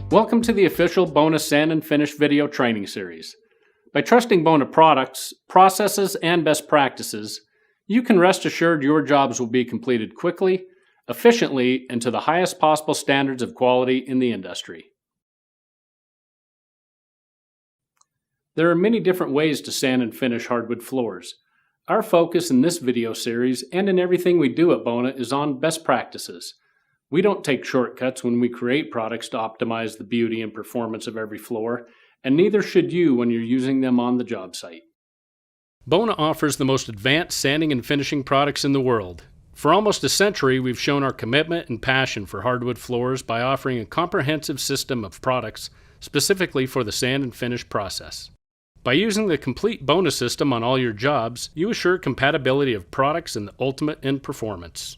Welcome to the official Bona Sand and Finish video training series. By trusting Bona products, processes, and best practices, you can rest assured your jobs will be completed quickly, efficiently, and to the highest possible standards of quality in the industry. There are many different ways to sand and finish hardwood floors. Our focus in this video series and in everything we do at Bona is on best practices. We don't take shortcuts when we create products to optimize the beauty and performance of every floor, and neither should you when you're using them on the job site. Bona offers the most advanced sanding and finishing products in the world. For almost a century, we've shown our commitment and passion for hardwood floors by offering a comprehensive system of products specifically for the sand and finish process. By using the complete Bona system on all your jobs, you assure compatibility of products and the ultimate in performance.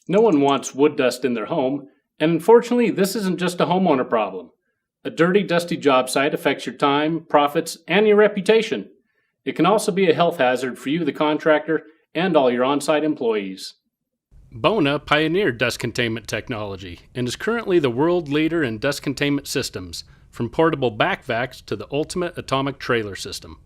No one wants wood dust in their home, and unfortunately, this isn't just a homeowner problem. A dirty, dusty job site affects your time, profits, and your reputation. It can also be a health hazard for you, the contractor, and all your on-site employees. Bona pioneered dust containment technology and is currently the world leader in dust containment systems, from portable back vacs to the ultimate atomic trailer system.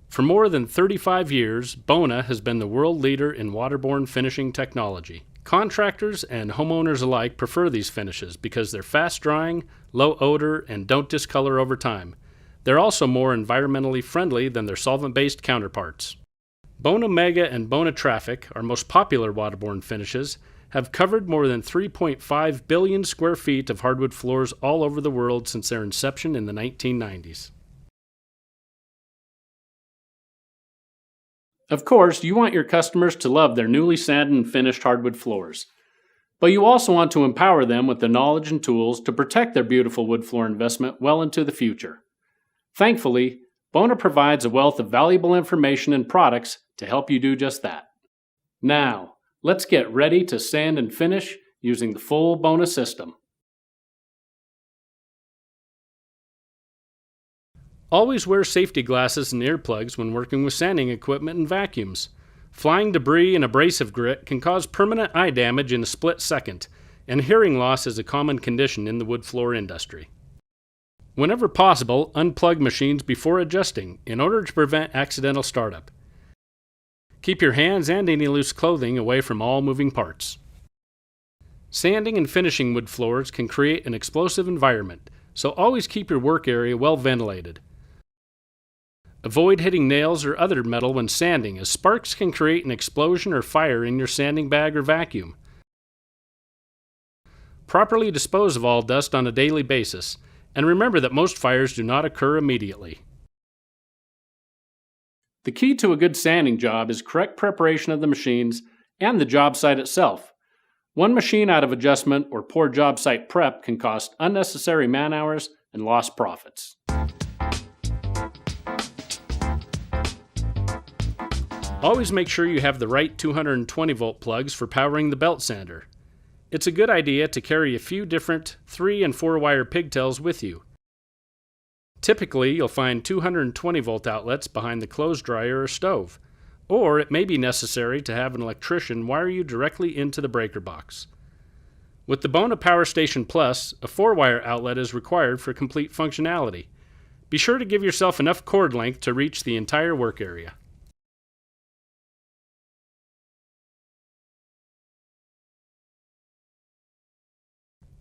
For more than 35 years, Bona has been the world leader in waterborne finishing technology. Contractors and homeowners alike prefer these finishes because they're fast-drying, low odor, and don't discolor over time. They're also more environmentally friendly than their solvent-based counterparts. Bona Mega and Bona Traffic, our most popular waterborne finishes, have covered more than 3.5 billion square feet of hardwood floors all over the world since their inception in the 1990s. Of course, you want your customers to love their newly sanded and finished hardwood floors. But you also want to empower them with the knowledge and tools to protect their beautiful wood floor investment well into the future. Thankfully, Bona provides a wealth of valuable information and products to help you do just that. Now, let's get ready to sand and finish using the full Bona system. Always wear safety glasses and earplugs when working with sanding equipment and vacuums. Flying debris and abrasive grit can cause permanent eye damage in a split second, and hearing loss is a common condition in the wood floor industry. Whenever possible, unplug machines before adjusting in order to prevent accidental startup. Keep your hands and any loose clothing away from all moving parts. Sanding and finishing wood floors can create an explosive environment, so always keep your work area well ventilated. Avoid hitting nails or other metal when sanding, as sparks can create an explosion or fire in your sanding bag or vacuum. Properly dispose of all dust on a daily basis, and remember that most fires do not occur immediately. The key to a good sanding job is correct preparation of the machines and the job site itself. One machine out of adjustment or poor job site prep can cost unnecessary man-hours and lost profits. Always make sure you have the right 220-volt plugs for powering the belt sander. It's a good idea to carry a few different 3- and 4-wire pigtails with you. Typically, you'll find 220-volt outlets behind the clothes dryer or stove, or it may be necessary to have an electrician wire you directly into the breaker box. With the Bona Power Station Plus, a 4-wire outlet is required for complete functionality. Be sure to give yourself enough cord length to reach the entire work area.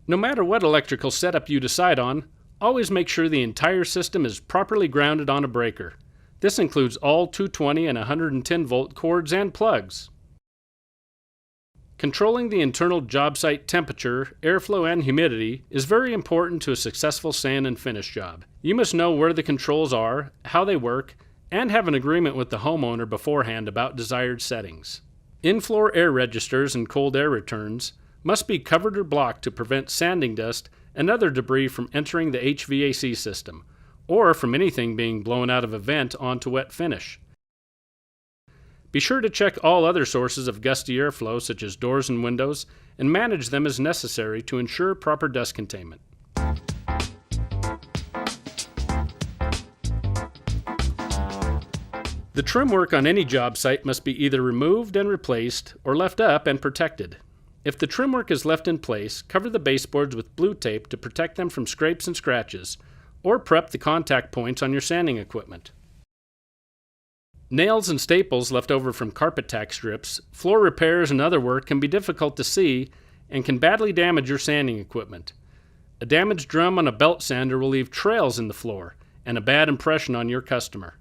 No matter what electrical setup you decide on, always make sure the entire system is properly grounded on a breaker. This includes all 220 and 110-volt cords and plugs. Controlling the internal job site temperature, airflow, and humidity is very important to a successful sand and finish job. You must know where the controls are, how they work, and have an agreement with the homeowner beforehand about desired settings. In-floor air registers and cold air returns must be covered or blocked to prevent sanding dust and other debris from entering the HVAC system, or from anything being blown out of a vent onto wet finish. Be sure to check all other sources of gusty airflow such as doors and windows, and manage them as necessary to ensure proper dust containment. The trim work on any job site must be either removed and replaced or left up and protected. If the trim work is left in place, cover the baseboards with blue tape to protect them from scrapes and scratches, or prep the contact points on your sanding equipment. Nails and staples left over from carpet tack strips, floor repairs, and other work can be difficult to see and can badly damage your sanding equipment. A damaged drum on a belt sander will leave trails in the floor and a bad impression on your customer.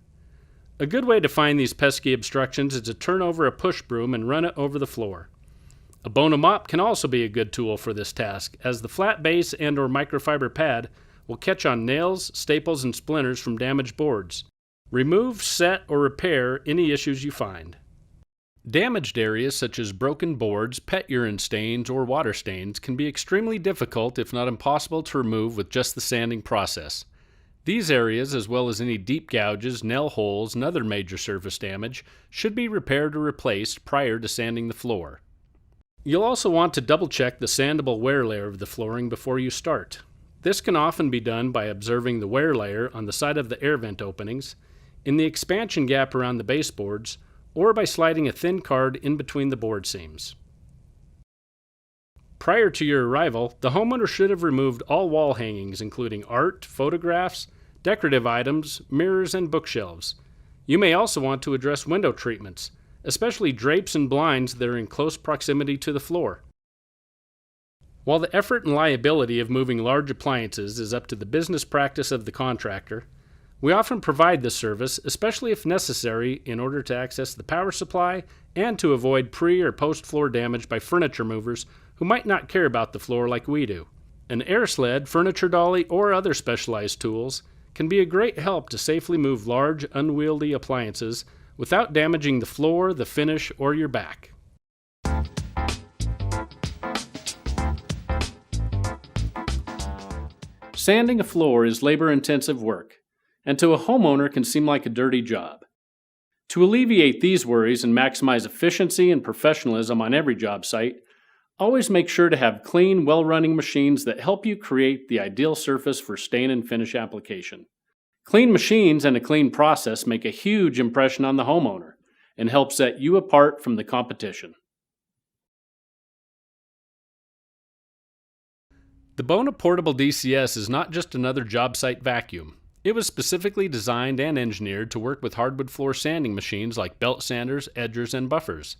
A good way to find these pesky obstructions is to turn over a push broom and run it over the floor. A Bona mop can also be a good tool for this task, as the flat base and/or microfiber pad will catch on nails, staples, and splinters from damaged boards. Remove, set, or repair any issues you find. Damaged areas such as broken boards, pet urine stains, or water stains can be extremely difficult, if not impossible, to remove with just the sanding process. These areas, as well as any deep gouges, nail holes, and other major surface damage, should be repaired or replaced prior to sanding the floor. You'll also want to double-check the sandable wear layer of the flooring before you start. This can often be done by observing the wear layer on the side of the air vent openings, in the expansion gap around the baseboards, or by sliding a thin card in between the board seams. Prior to your arrival, the homeowner should have removed all wall hangings, including art, photographs, decorative items, mirrors, and bookshelves. You may also want to address window treatments, especially drapes and blinds that are in close proximity to the floor. While the effort and liability of moving large appliances is up to the business practice of the contractor, we often provide this service, especially if necessary, in order to access the power supply and to avoid pre- or post-floor damage by furniture movers who might not care about the floor like we do. An air sled, furniture dolly, or other specialized tools can be a great help to safely move large, unwieldy appliances without damaging the floor, the finish, or your back. Sanding a floor is labor-intensive work, and to a homeowner can seem like a dirty job. To alleviate these worries and maximize efficiency and professionalism on every job site, always make sure to have clean, well-running machines that help you create the ideal surface for stain and finish application. Clean machines and a clean process make a huge impression on the homeowner and help set you apart from the competition. The Bona Portable DCS is not just another job site vacuum. It was specifically designed and engineered to work with hardwood floor sanding machines like belt sanders, edgers, and buffers.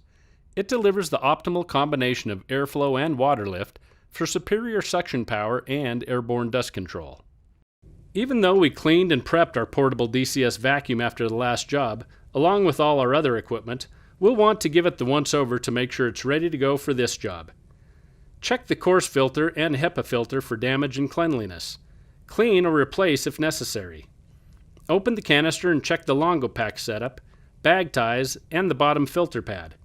It delivers the optimal combination of airflow and water lift for superior suction power and airborne dust control. Even though we cleaned and prepped our portable DCS vacuum after the last job, along with all our other equipment, we'll want to give it the once-over to make sure it's ready to go for this job. Check the coarse filter and HEPA filter for damage and cleanliness. Clean or replace if necessary. Open the canister and check the Longopack setup, bag ties, and the bottom filter pad.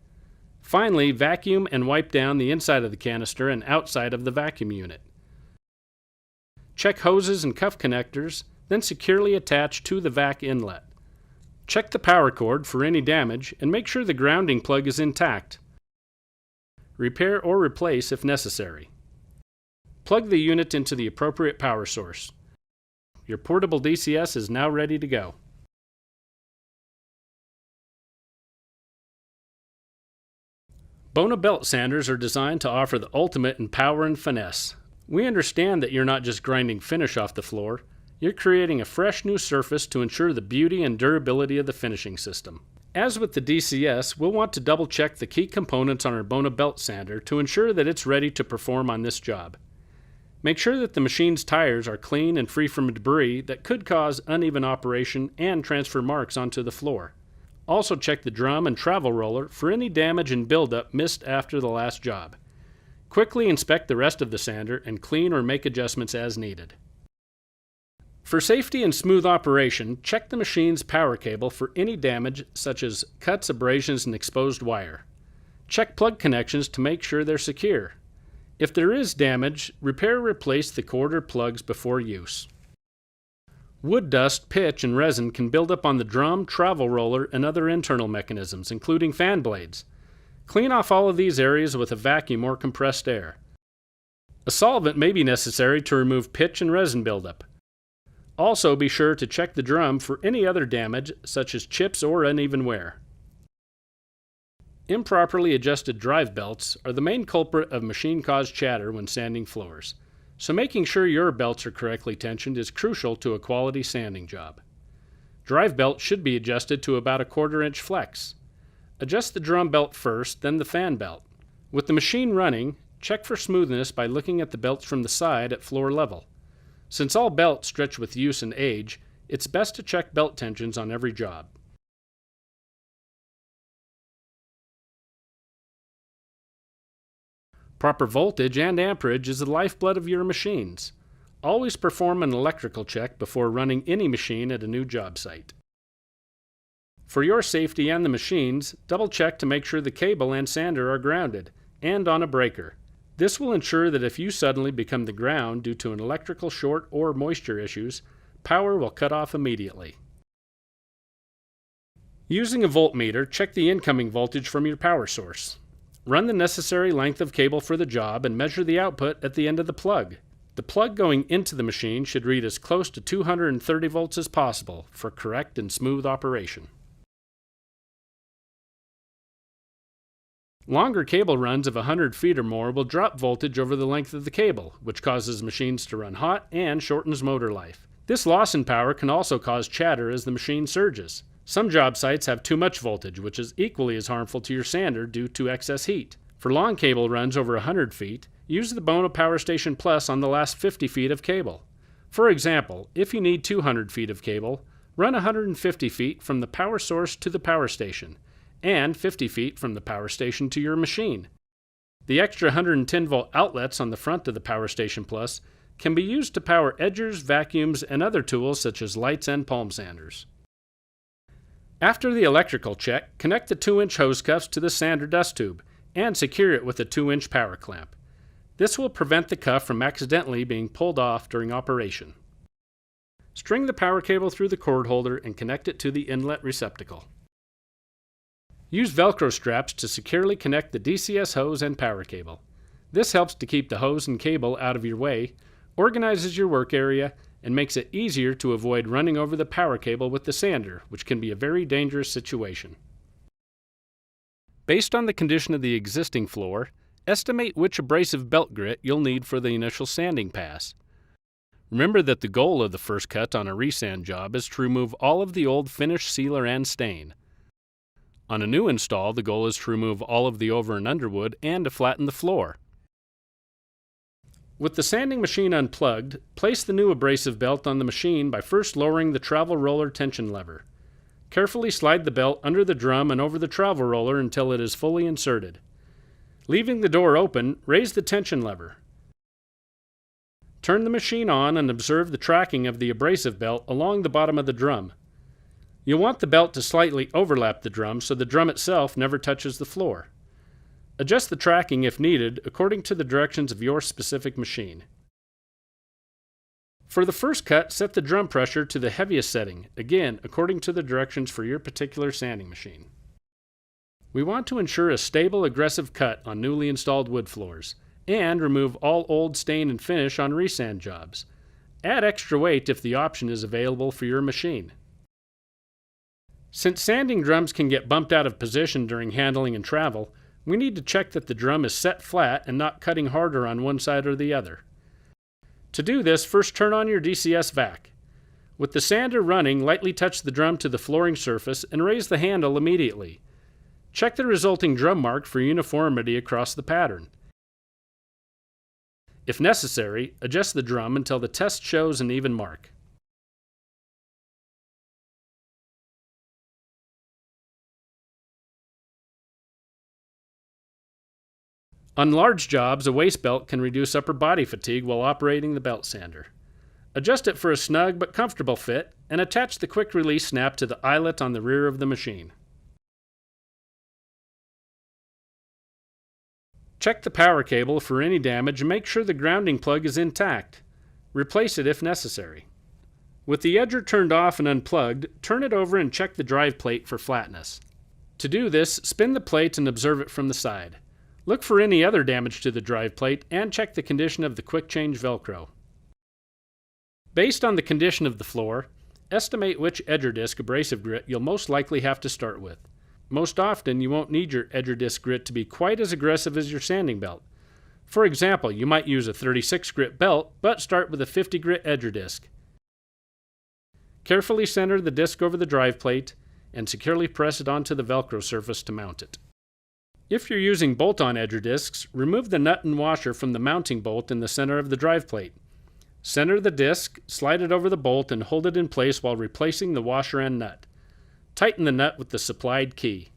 Finally, vacuum and wipe down the inside of the canister and outside of the vacuum unit. Check hoses and cuff connectors, then securely attach to the vac inlet. Check the power cord for any damage and make sure the grounding plug is intact. Repair or replace if necessary. Plug the unit into the appropriate power source. Your portable DCS is now ready to go. Bona belt sanders are designed to offer the ultimate in power and finesse. We understand that you're not just grinding finish off the floor, you're creating a fresh new surface to ensure the beauty and durability of the finishing system. As with the DCS, we'll want to double check the key components on our Bona belt sander to ensure that it's ready to perform on this job. Make sure that the machine's tires are clean and free from debris that could cause uneven operation and transfer marks onto the floor. Also check the drum and travel roller for any damage and buildup missed after the last job. Quickly inspect the rest of the sander and clean or make adjustments as needed. For safety and smooth operation, check the machine's power cable for any damage such as cuts, abrasions, and exposed wire. Check plug connections to make sure they're secure. If there is damage, repair or replace the cord or plugs before use. Wood dust, pitch, and resin can build up on the drum, travel roller, and other internal mechanisms, including fan blades. Clean off all of these areas with a vacuum or compressed air. A solvent may be necessary to remove pitch and resin buildup. Also, be sure to check the drum for any other damage, such as chips or uneven wear. Improperly adjusted drive belts are the main culprit of machine-caused chatter when sanding floors, so making sure your belts are correctly tensioned is crucial to a quality sanding job. Drive belt should be adjusted to about a 1/4 inch flex. Adjust the drum belt first, then the fan belt. With the machine running, check for smoothness by looking at the belts from the side at floor level. Since all belts stretch with use and age, it's best to check belt tensions on every job. Proper voltage and amperage is the lifeblood of your machines. Always perform an electrical check before running any machine at a new job site. For your safety and the machine's, double check to make sure the cable and sander are grounded and on a breaker. This will ensure that if you suddenly become the ground due to an electrical short or moisture issues, power will cut off immediately. Using a voltmeter, check the incoming voltage from your power source. Run the necessary length of cable for the job and measure the output at the end of the plug. The plug going into the machine should read as close to 230 volts as possible for correct and smooth operation. Longer cable runs of 100 feet or more will drop voltage over the length of the cable, which causes machines to run hot and shortens motor life. This loss in power can also cause chatter as the machine surges. Some job sites have too much voltage, which is equally as harmful to your sander due to excess heat. For long cable runs over 100 feet, use the Bona Power Station Plus on the last 50 feet of cable. For example, if you need 200 feet of cable, run 150 feet from the power source to the power station, and 50 feet from the power station to your machine. The extra 110 volt outlets on the front of the Power Station Plus can be used to power edgers, vacuums, and other tools such as lights and palm sanders. After the electrical check, connect the 2-inch hose cuffs to the sander dust tube and secure it with a 2-inch power clamp. This will prevent the cuff from accidentally being pulled off during operation. String the power cable through the cord holder and connect it to the inlet receptacle. Use Velcro straps to securely connect the DCS hose and power cable. This helps to keep the hose and cable out of your way, organizes your work area, and makes it easier to avoid running over the power cable with the sander, which can be a very dangerous situation. Based on the condition of the existing floor, estimate which abrasive belt grit you'll need for the initial sanding pass. Remember that the goal of the first cut on a resand job is to remove all of the old finish, sealer, and stain. On a new install, the goal is to remove all of the over and underwood and to flatten the floor. With the sanding machine unplugged, place the new abrasive belt on the machine by first lowering the travel roller tension lever. Carefully slide the belt under the drum and over the travel roller until it is fully inserted. Leaving the door open, raise the tension lever. Turn the machine on and observe the tracking of the abrasive belt along the bottom of the drum. You'll want the belt to slightly overlap the drum so the drum itself never touches the floor. Adjust the tracking if needed according to the directions of your specific machine. For the first cut, set the drum pressure to the heaviest setting, again according to the directions for your particular sanding machine. We want to ensure a stable, aggressive cut on newly installed wood floors, and remove all old stain and finish on resand jobs. Add extra weight if the option is available for your machine. Since sanding drums can get bumped out of position during handling and travel, we need to check that the drum is set flat and not cutting harder on one side or the other. To do this, first turn on your DCS vac. With the sander running, lightly touch the drum to the flooring surface and raise the handle immediately. Check the resulting drum mark for uniformity across the pattern. If necessary, adjust the drum until the test shows an even mark. On large jobs, a waist belt can reduce upper body fatigue while operating the belt sander. Adjust it for a snug but comfortable fit and attach the quick release snap to the eyelet on the rear of the machine. Check the power cable for any damage and make sure the grounding plug is intact. Replace it if necessary. With the edger turned off and unplugged, turn it over and check the drive plate for flatness. To do this, spin the plate and observe it from the side. Look for any other damage to the drive plate and check the condition of the quick change Velcro. Based on the condition of the floor, estimate which edger disc abrasive grit you'll most likely have to start with. Most often, you won't need your edger disc grit to be quite as aggressive as your sanding belt. For example, you might use a 36 grit belt, but start with a 50 grit edger disc. Carefully center the disc over the drive plate and securely press it onto the Velcro surface to mount it. If you're using bolt-on edger discs, remove the nut and washer from the mounting bolt in the center of the drive plate. Center the disc, slide it over the bolt, and hold it in place while replacing the washer and nut. Tighten the nut with the supplied key.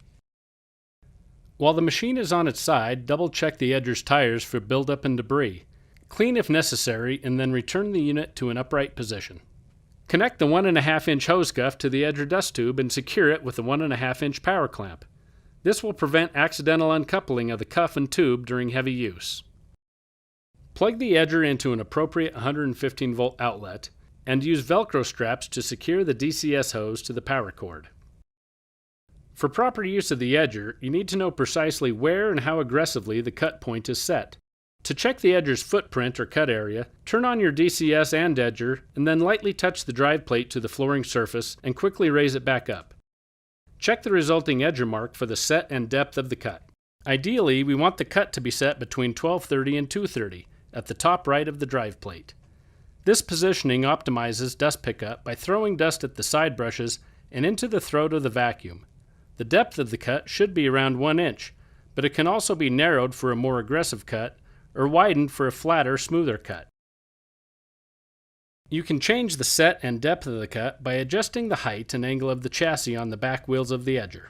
While the machine is on its side, double-check the edger's tires for buildup and debris. Clean if necessary, and then return the unit to an upright position. Connect the 1.5-inch hose cuff to the edger dust tube and secure it with a 1.5-inch power clamp. This will prevent accidental uncoupling of the cuff and tube during heavy use. Plug the edger into an appropriate 115-volt outlet and use Velcro straps to secure the DCS hose to the power cord. For proper use of the edger, you need to know precisely where and how aggressively the cut point is set. To check the edger's footprint or cut area, turn on your DCS and edger and then lightly touch the drive plate to the flooring surface and quickly raise it back up. Check the resulting edger mark for the set and depth of the cut. Ideally, we want the cut to be set between 1230 and 230 at the top right of the drive plate. This positioning optimizes dust pickup by throwing dust at the side brushes and into the throat of the vacuum. The depth of the cut should be around 1 inch, but it can also be narrowed for a more aggressive cut or widened for a flatter, smoother cut. You can change the set and depth of the cut by adjusting the height and angle of the chassis on the back wheels of the edger.